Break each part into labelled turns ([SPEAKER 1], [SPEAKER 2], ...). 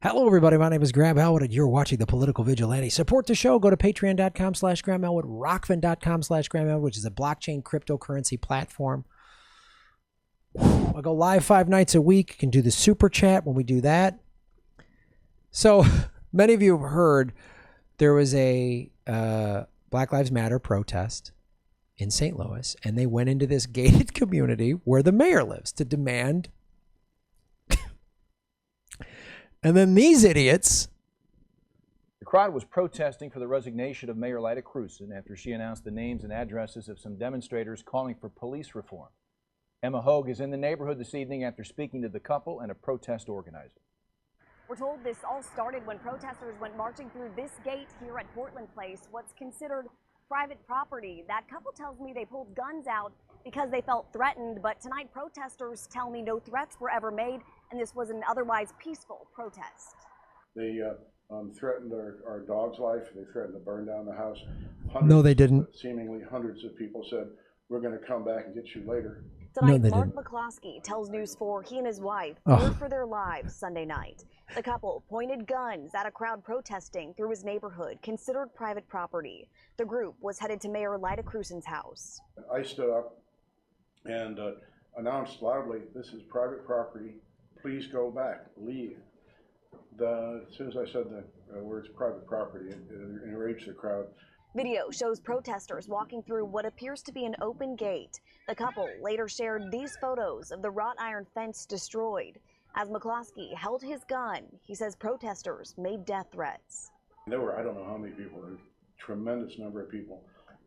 [SPEAKER 1] Hello, everybody. My name is Graham Elwood, and you're watching The Political Vigilante. Support the show. Go to patreon.com/Graham Elwood, rockfin.com/Graham Elwood, which is a blockchain cryptocurrency platform. I go live 5 nights a week. You can do the super chat when we do that. So many of you have heard there was a Black Lives Matter protest in St. Louis, and they went into this gated community where the mayor lives to demand. And then these idiots.
[SPEAKER 2] The crowd was protesting for the resignation of Mayor Lyda Krewson after she announced the names and addresses of some demonstrators calling for police reform. Emma Hogue is in the neighborhood this evening after speaking to the couple and a protest organizer.
[SPEAKER 3] We're told this all started when protesters went marching through this gate here at Portland Place, what's considered private property. That couple tells me they pulled guns out because they felt threatened, but tonight protesters tell me no threats were ever made, and this was an otherwise peaceful protest.
[SPEAKER 4] They threatened our dog's life. They threatened to burn down the house.
[SPEAKER 1] No, they didn't.
[SPEAKER 4] Seemingly hundreds of people said, "We're going to come back and get you later."
[SPEAKER 3] Tonight, Mark McCloskey tells News 4 he and his wife feared for their lives Sunday night. The couple pointed guns at a crowd protesting through his neighborhood, considered private property. The group was headed to Mayor Lyda Krewson's house.
[SPEAKER 4] I stood up and announced loudly, "This is private property. Please go back. Leave." As soon as I said the words private property, it enraged the crowd.
[SPEAKER 3] Video shows protesters walking through what appears to be an open gate. The couple later shared these photos of the wrought iron fence destroyed. As McCloskey held his gun, he says protesters made death threats.
[SPEAKER 4] There were, I don't know how many people, a tremendous number of people,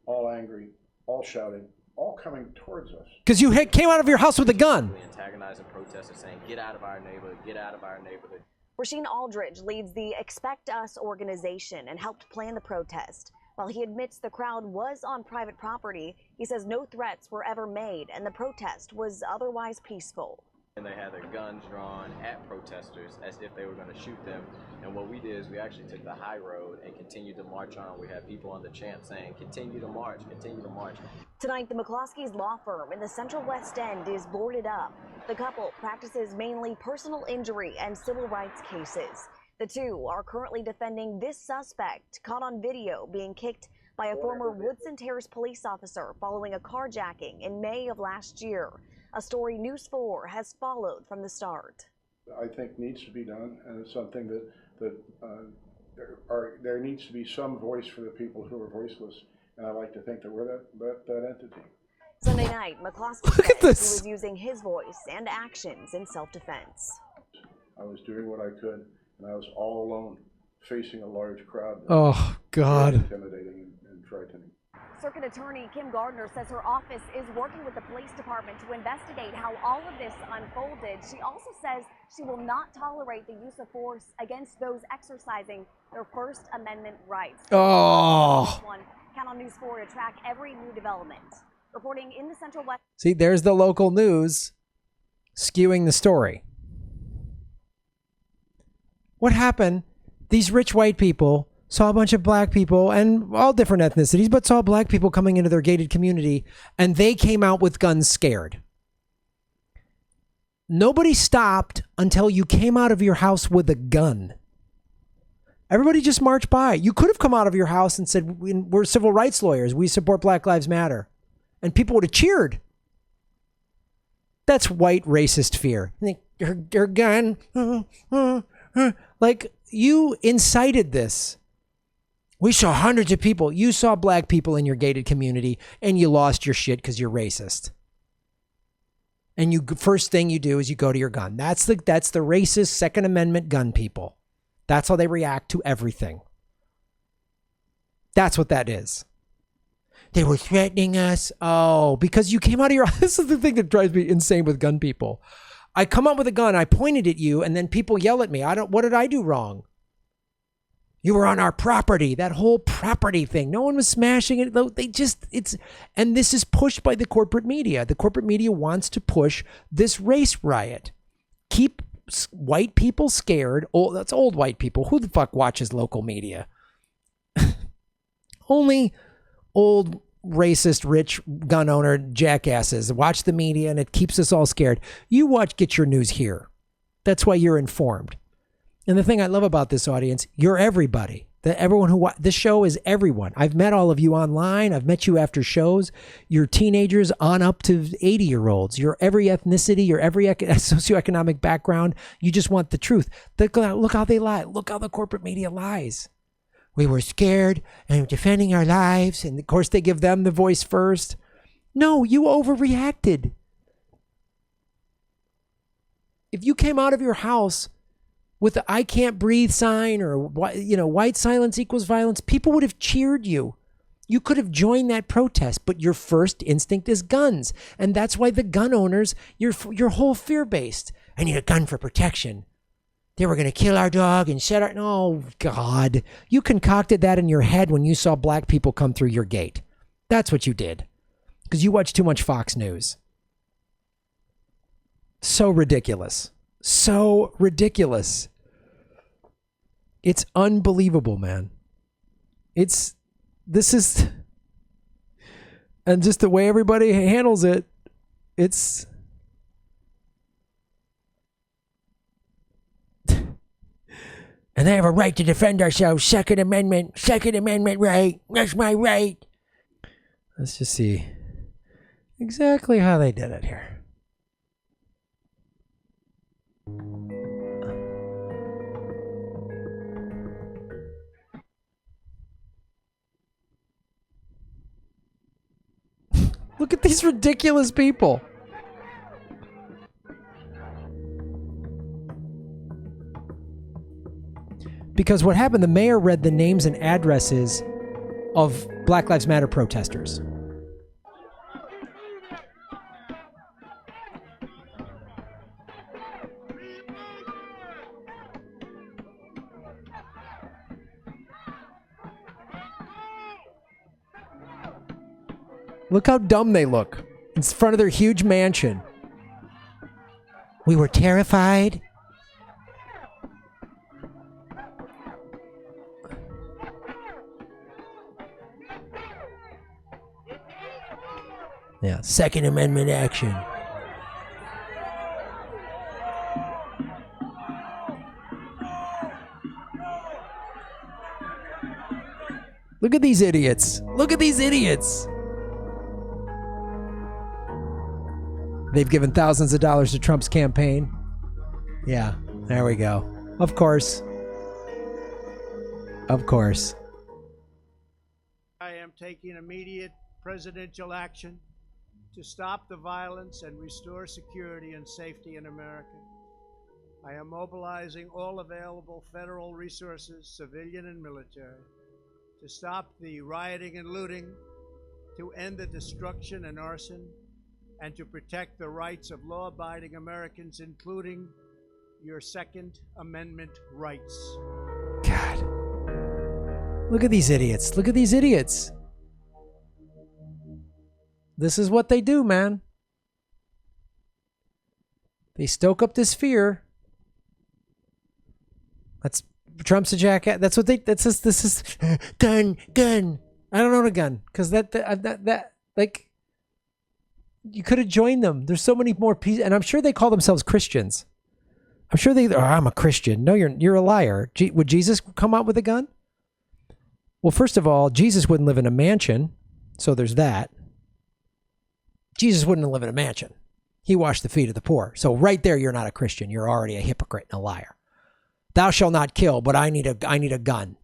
[SPEAKER 4] all angry, all shouting, all coming towards us.
[SPEAKER 1] Because you came out of your house with a gun.
[SPEAKER 5] Antagonizing protesters saying, "Get out of our neighborhood, get out of our neighborhood."
[SPEAKER 3] Rasheen Aldridge leads the Expect Us organization and helped plan the protest. While he admits the crowd was on private property, he says no threats were ever made and the protest was otherwise peaceful.
[SPEAKER 5] And they had their guns drawn at protesters as if they were going to shoot them. And what we did is we actually took the high road and continued to march on. We had people on the chant saying, "Continue to march, continue to march."
[SPEAKER 3] Tonight, the McCloskey's law firm in the Central West End is boarded up. The couple practices mainly personal injury and civil rights cases. The two are currently defending this suspect caught on video being kicked by a former Woodson Terrace police officer following a carjacking in May of last year. A story News 4 has followed from the start.
[SPEAKER 4] I think needs to be done, and it's something that there needs to be some voice for the people who are voiceless, and I like to think that we're that entity.
[SPEAKER 3] Sunday night, McCloskey said he was using his voice and actions in self-defense.
[SPEAKER 4] I was doing what I could, and I was all alone, facing a large crowd.
[SPEAKER 1] Oh, God.
[SPEAKER 4] Intimidating and frightening.
[SPEAKER 3] Circuit Attorney Kim Gardner says her office is working with the police department to investigate how all of this unfolded. She also says she will not tolerate the use of force against those exercising their First Amendment rights.
[SPEAKER 1] Oh.
[SPEAKER 3] Count on News 4 to track every new development. Reporting in the Central West.
[SPEAKER 1] See, there's the local news skewing the story. What happened? These rich white people saw a bunch of black people and all different ethnicities, but saw black people coming into their gated community, and they came out with guns scared. Nobody stopped until you came out of your house with a gun. Everybody just marched by. You could have come out of your house and said, "We're civil rights lawyers. We support Black Lives Matter." And people would have cheered. That's white racist fear. Your gun. Like, you incited this. We saw hundreds of people. You saw black people in your gated community, and you lost your shit because you're racist. And first thing you do is you go to your gun. That's the racist Second Amendment gun people. That's how they react to everything. That's what that is. They were threatening us. Oh, because you came out of your... This is the thing that drives me insane with gun people. I come up with a gun, I pointed at you, and then people yell at me. What did I do wrong? You were on our property. That whole property thing. No one was smashing it. And this is pushed by the corporate media. The corporate media wants to push this race riot. Keep white people scared. Oh, that's old white people. Who the fuck watches local media? Only old racist, rich gun owner jackasses watch the media, and it keeps us all scared. You get your news here. That's why you're informed. And the thing I love about this audience, you're everybody. Everyone who this show is everyone. I've met all of you online. I've met you after shows. You're teenagers on up to 80-year-olds. You're every ethnicity. You're every socioeconomic background. You just want the truth. Look how they lie. Look how the corporate media lies. We were scared and defending our lives. And of course, they give them the voice first. No, you overreacted. If you came out of your house with the I can't breathe sign or, white silence equals violence, people would have cheered you. You could have joined that protest, but your first instinct is guns. And that's why the gun owners, your whole fear-based. I need a gun for protection. They were going to kill our dog and set our... Oh, God. You concocted that in your head when you saw black people come through your gate. That's what you did. Because you watch too much Fox News. So ridiculous. So ridiculous. It's unbelievable, man. And just the way everybody handles it, it's... And they have a right to defend ourselves. Second Amendment right. That's my right. Let's just see exactly how they did it here. Look at these ridiculous people. Because what happened, the mayor read the names and addresses of Black Lives Matter protesters. Look how dumb they look in front of their huge mansion. We were terrified. Yeah, Second Amendment action. Look at these idiots. Look at these idiots. They've given thousands of dollars to Trump's campaign. Yeah, there we go. Of course. Of course.
[SPEAKER 6] I am taking immediate presidential action to stop the violence and restore security and safety in America. I am mobilizing all available federal resources, civilian and military, to stop the rioting and looting, to end the destruction and arson, and to protect the rights of law-abiding Americans, including your Second Amendment rights.
[SPEAKER 1] God. Look at these idiots. Look at these idiots. This is what they do, man. They stoke up this fear. That's Trump's a jackass. That's what they. This is gun. I don't own a gun because that like you could have joined them. There's so many more people, and I'm sure they call themselves Christians. I'm sure they. Oh, I'm a Christian. No, you're a liar. Would Jesus come out with a gun? Well, first of all, Jesus wouldn't live in a mansion, so there's that. Jesus wouldn't live in a mansion. He washed the feet of the poor. So right there, you're not a Christian. You're already a hypocrite and a liar. Thou shalt not kill, but I need a gun.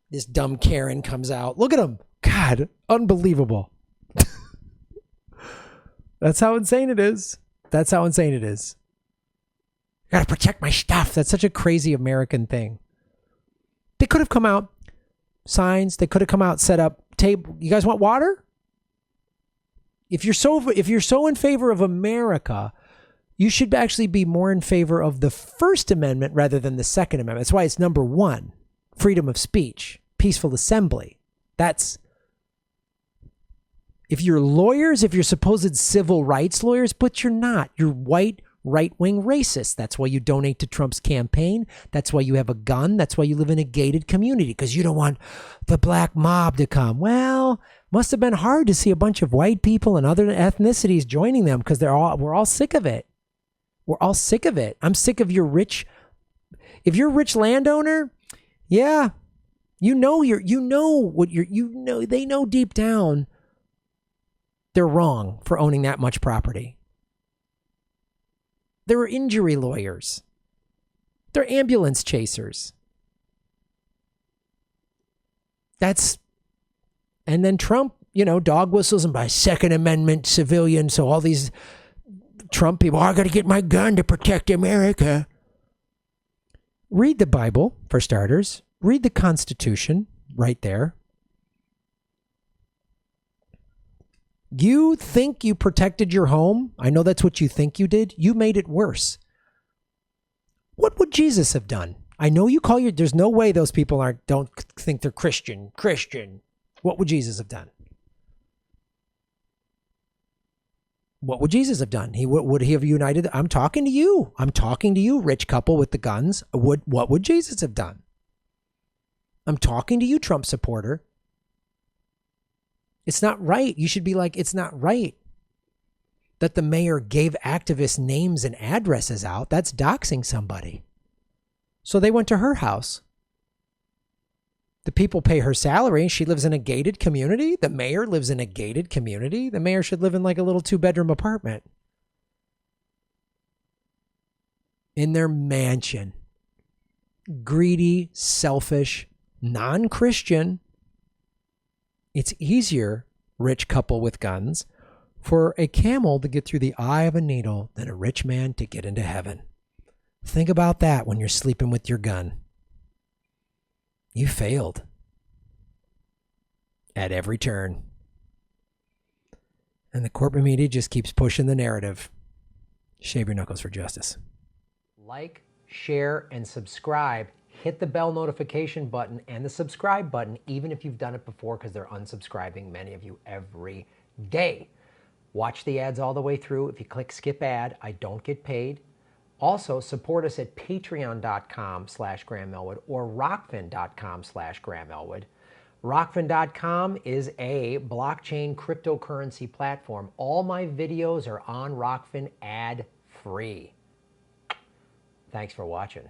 [SPEAKER 1] This dumb Karen comes out. Look at him. God, unbelievable. That's how insane it is. That's how insane it is. I gotta protect my stuff. That's such a crazy American thing. They could have come out, signs. They could have come out, set up table. You guys want water? If you're so in favor of America, you should actually be more in favor of the First Amendment rather than the Second Amendment. That's why it's number one: freedom of speech, peaceful assembly. That's if you're lawyers, if you're supposed civil rights lawyers, but you're not. You're white, right-wing racists. That's why you donate to Trump's campaign. That's why you have a gun. That's why you live in a gated community, because you don't want the black mob to come. Well, must have been hard to see a bunch of white people and other ethnicities joining them because we're all sick of it. We're all sick of it. I'm sick of your rich. If you're a rich landowner, yeah, they know deep down they're wrong for owning that much property. They're injury lawyers. They're ambulance chasers. And then Trump, dog whistles and by Second Amendment civilian. So all these Trump people, I got to get my gun to protect America. Read the Bible, for starters. Read the Constitution right there. You think you protected your home? I know that's what you think you did. You made it worse. What would Jesus have done? I know you call there's no way those people don't think they're Christian. What would Jesus have done? What would Jesus have done? Would he have united? I'm talking to you. Rich couple with the guns. What would Jesus have done? I'm talking to you, Trump supporter. It's not right. You should be like, it's not right that the mayor gave activists names and addresses out. That's doxing somebody. So they went to her house. The people pay her salary. She lives in a gated community. The mayor lives in a gated community. The mayor should live in like a little 2-bedroom apartment in their mansion. Greedy, selfish, non-Christian. It's easier, rich couple with guns, for a camel to get through the eye of a needle than a rich man to get into heaven. Think about that when you're sleeping with your gun. You failed at every turn. And the corporate media just keeps pushing the narrative. Shave your knuckles for justice. Like, share, and subscribe. Hit the bell notification button and the subscribe button, even if you've done it before, because they're unsubscribing, many of you, every day. Watch the ads all the way through. If you click skip ad, I don't get paid. Also, support us at patreon.com/Graham Elwood or rockfin.com/Graham Elwood. Rockfin.com is a blockchain cryptocurrency platform. All my videos are on Rockfin ad-free. Thanks for watching.